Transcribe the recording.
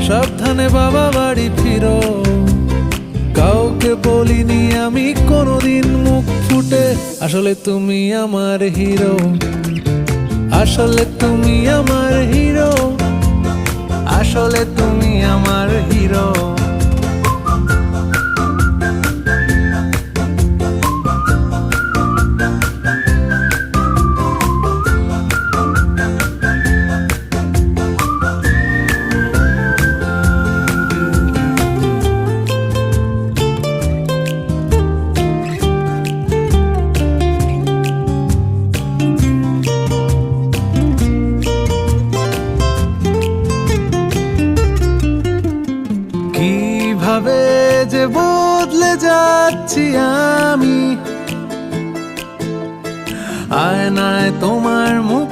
সাবধানে বাবা বাড়ি ফিরো। কাউকে বলিনি আমি কোনোদিন মুখ ফুটে, আসলে তুমি আমার হিরো, আসলে তুমি আমার হিরো, আসলে তুমি আমার হিরো। কিভাবে যে বদলে যাচ্ছি আমি, আয়নায় তোমার মুখ